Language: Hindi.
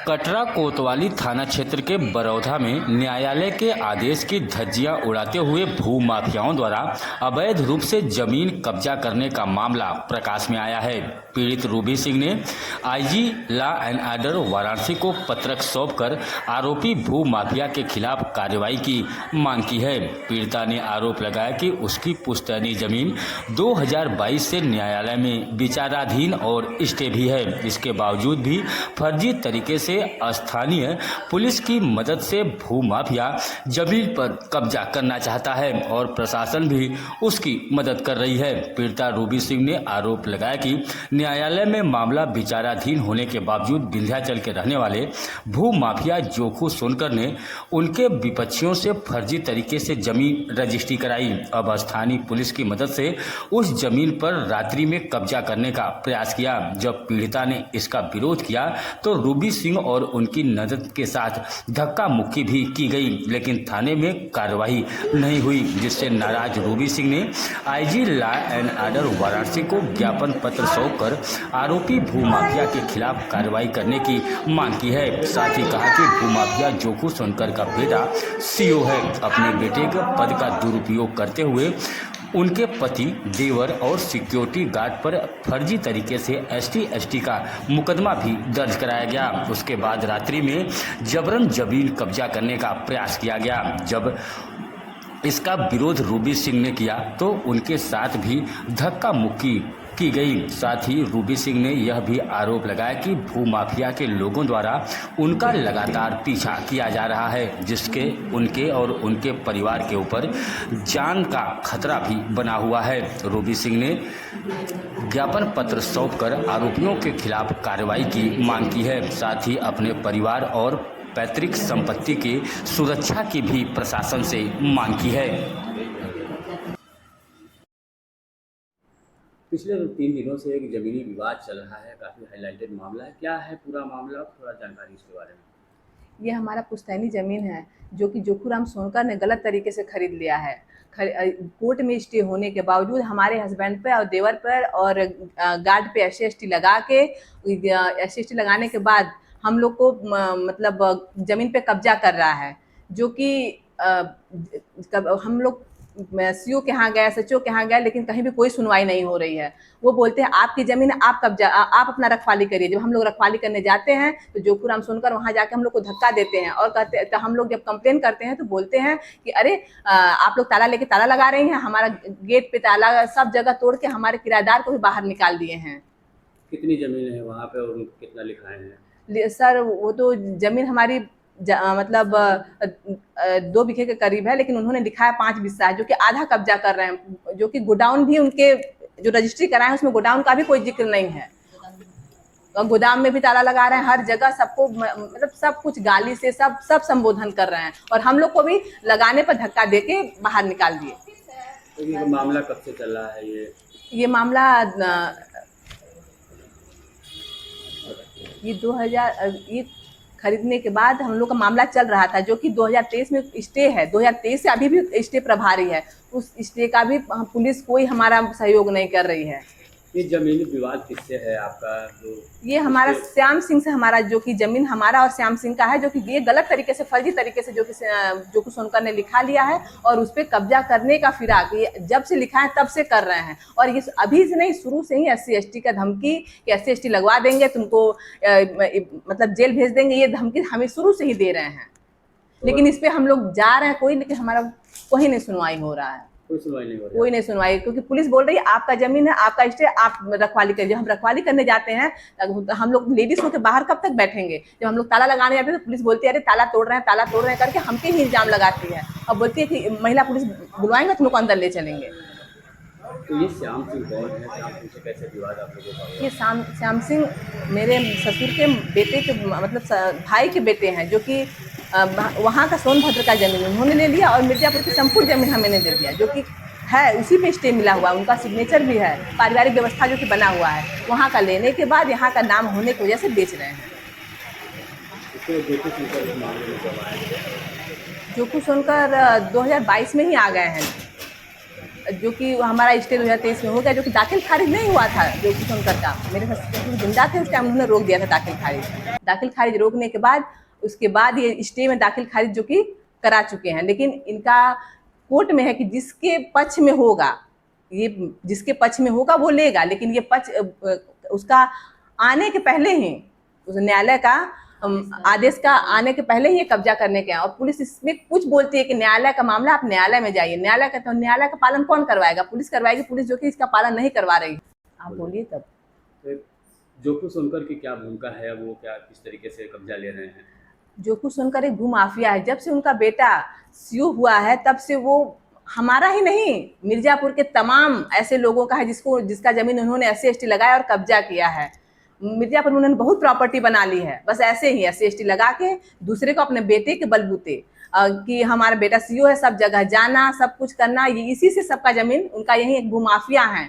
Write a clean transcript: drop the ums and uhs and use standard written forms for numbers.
कटरा कोतवाली थाना क्षेत्र के बरौधा में न्यायालय के आदेश की धज्जियां उड़ाते हुए भू माफियाओं द्वारा अवैध रूप से जमीन कब्जा करने का मामला प्रकाश में आया है। पीड़ित रूबी सिंह ने IG law and order Varanasi को पत्रक सौंपकर आरोपी भू माफिया के खिलाफ कार्रवाई की मांग की है। पीड़िता ने आरोप लगाया कि उसकी पुश्तैनी जमीन 2022 से न्यायालय में विचाराधीन और स्टे भी है। इसके बावजूद भी फर्जी तरीके से स्थानीय पुलिस की मदद से भू माफिया जमीन पर कब्जा करना चाहता है और प्रशासन भी उसकी मदद कर रही है। पीड़िता रूबी सिंह ने आरोप लगाया कि न्यायालय में मामला विचाराधीन होने के बावजूद विंध्याचल के रहने वाले भू माफिया जोखू सोनकर ने उनके विपक्षियों से फर्जी तरीके से जमीन रजिस्ट्री कराई। अब स्थानीय पुलिस की मदद से उस जमीन पर रात्रि में कब्जा करने का प्रयास किया। जब पीड़िता ने इसका विरोध किया तो रूबी सिंह और उनकी मदद के साथ धक्का मुक्की भी की गई, लेकिन थाने में कार्रवाई नहीं हुई, जिससे नाराज रूबी सिंह ने IG law and order Varanasi को ज्ञापन पत्र सौंपकर आरोपी भू माफिया के खिलाफ कार्रवाई करने की मांग की है। साथ ही कहा कि भू माफिया जोखू सोनकर का बेटा सीओ है। अपने बेटे के पद का दुरुपयोग करते हुए उनके पति, देवर और सिक्योरिटी गार्ड पर फर्जी तरीके से एसटी का मुकदमा भी दर्ज कराया गया। उसके बाद रात्रि में जबरन जमीन कब्जा करने का प्रयास किया गया। जब इसका विरोध रूबी सिंह ने किया तो उनके साथ भी धक्का मुक्की की गई। साथ ही रूबी सिंह ने यह भी आरोप लगाया कि भू माफिया के लोगों द्वारा उनका लगातार पीछा किया जा रहा है, जिसके उनके और उनके परिवार के ऊपर जान का खतरा भी बना हुआ है। रूबी सिंह ने ज्ञापन पत्र सौंपकर आरोपियों के खिलाफ कार्रवाई की मांग की है। साथ ही अपने परिवार और पैतृक संपत्ति की सुरक्षा की भी प्रशासन से मांग की है। पिछले 3 दिनों से एक जमीनी विवाद चल रहा है, काफ़ी हाईलाइटेड मामला है। क्या है पूरा मामला, थोड़ा जानकारी इसके बारे में। ये हमारा पुश्तैनी ज़मीन है जो कि जोखूराम सोनकर ने गलत तरीके से खरीद लिया है। कोर्ट में स्टे होने के बावजूद हमारे हस्बैंड पे और देवर पर और गार्ड पे SC लगा के SC लगाने के बाद हम लोग को मतलब ज़मीन पे कब्जा कर रहा है, जो कि हम लोग CO के यहाँ गए, SHO के यहाँ गए, लेकिन कहीं भी कोई सुनवाई नहीं हो रही है। वो बोलते हैं आपकी ज़मीन आप अपना रखवाली करिए। जब हम लोग रखवाली करने जाते हैं तो जोखूराम सोनकर वहाँ जाके हम लोग को धक्का देते हैं और कहते, तो हम लोग जब कंप्लेन करते हैं तो बोलते हैं कि अरे आप लोग ताला लेके ताला लगा रही हैं, हमारा गेट पे ताला सब जगह तोड़ के हमारे किराएदार को भी बाहर निकाल दिए हैं। कितनी ज़मीन है वहाँ पे और कितना लिखाए हैं? सर वो तो ज़मीन हमारी मतलब 2 बीघे के करीब है, लेकिन उन्होंने लिखा है 5 बिस्सा है, जो कि आधा कब्जा कर रहे हैं। जो कि गोडाउन भी उनके जो रजिस्ट्री कराए हैं उसमें गोडाउन का भी कोई जिक्र नहीं है। और गोदाम में भी ताला लगा रहे हैं, हर जगह सबको मतलब सब कुछ गाली से सब संबोधन कर रहे हैं और हम लोग को भी लगाने पर धक्का देके बाहर निकाल दिए। तो ये मामला कब से चल रहा है? ये मामला ये 2000 ये खरीदने के बाद हम लोग का मामला चल रहा था, जो कि 2023 में स्टे है। 2023 से अभी भी स्टे प्रभारी है। उस स्टे का भी पुलिस कोई हमारा सहयोग नहीं कर रही है। ये जमीनी विवाद किससे है आपका? ये हमारा श्याम सिंह से, हमारा जो कि जमीन हमारा और श्याम सिंह का है, जो कि ये गलत तरीके से फर्जी तरीके से जो कि सोनकर ने लिखा लिया है और उस पर कब्जा करने का फिराक ये जब से लिखा है तब से कर रहे हैं। और ये अभी से नहीं, शुरू से ही SC का धमकी कि SC लगवा देंगे तुमको, मतलब जेल भेज देंगे, ये धमकी हमें शुरू से ही दे रहे हैं। लेकिन इस पर हम लोग जा रहे हैं लेकिन हमारा कोई नहीं सुनवाई हो रहा है। कोई नहीं सुनवाई, क्योंकि पुलिस बोल रही है आपका जमीन है, आपका स्टे, आप रखवाली करिए। हम रखवाली करने जाते हैं, हम लोग लेडीज होकर बाहर कब तक बैठेंगे? जब हम लोग ताला लगाने जाते हैं तो पुलिस बोलती है अरे ताला तोड़ रहे हैं करके हमके ही इल्जाम लगाती है और बोलती है कि महिला पुलिस बुलवाएंगे तुम लोग को अंदर ले चलेंगे। तो ये श्याम सिंह कौन है? श्याम सिंह से कैसे विवाद आप लोगों का? ये श्याम सिंह मेरे ससुर के बेटे के मतलब भाई के बेटे हैं, जो कि वहाँ का सोनभद्र का जमीन उन्होंने ले लिया और मिर्जापुर की संपूर्ण जमीन हमें दे दिया, जो कि है उसी पे स्टे मिला हुआ, उनका सिग्नेचर भी है, पारिवारिक व्यवस्था जो कि बना हुआ है। वहाँ का लेने के बाद यहाँ का नाम होने की वजह से बेच रहे हैं। जोखू सोनकर 2022 में ही आ गए हैं, जो कि हमारा स्टे 2023 में हो गया, जो कि दाखिल खारिज नहीं हुआ था। जोखू सोनकर का मेरे ससुर जिंदा थे उस टाइम, उन्होंने रोक दिया था दाखिल खारिज। दाखिल खारिज रोकने के बाद उसके बाद ये स्टे में दाखिल खारिज जो कि करा चुके हैं। लेकिन इनका कोर्ट में है कि जिसके पक्ष में होगा, ये जिसके पक्ष में होगा वो लेगा, लेकिन ये पक्ष उसका आने के पहले ही, उस न्यायालय का आदेश का आने के पहले ही ये कब्जा करने के हैं। और पुलिस इसमें कुछ बोलती है कि न्यायालय का मामला, आप न्यायालय में जाइए। न्यायालय का, तो न्यायालय का पालन कौन करवाएगा? पुलिस करवाएगी। पुलिस जो कि इसका पालन नहीं करवा रही। आप बोलिए तब। जोकू सोनकर की क्या भूमिका है, वो क्या किस तरीके से कब्जा ले रहे हैं? जोकू सोनकर एक भूमाफिया है। जब से उनका बेटा सीओ हुआ है तब से वो हमारा ही नहीं, मिर्जापुर के तमाम ऐसे लोगों का है जिसका जमीन उन्होंने SC ST लगाया और कब्जा किया है। मिर्जापुर में उन्होंने बहुत प्रॉपर्टी बना ली है, बस ऐसे ही SC ST लगा के दूसरे को अपने बेटे के बलबूते कि हमारा बेटा सीओ है, सब जगह जाना, सब कुछ करना, ये इसी से सबका जमीन, उनका यही एक भूमाफिया है।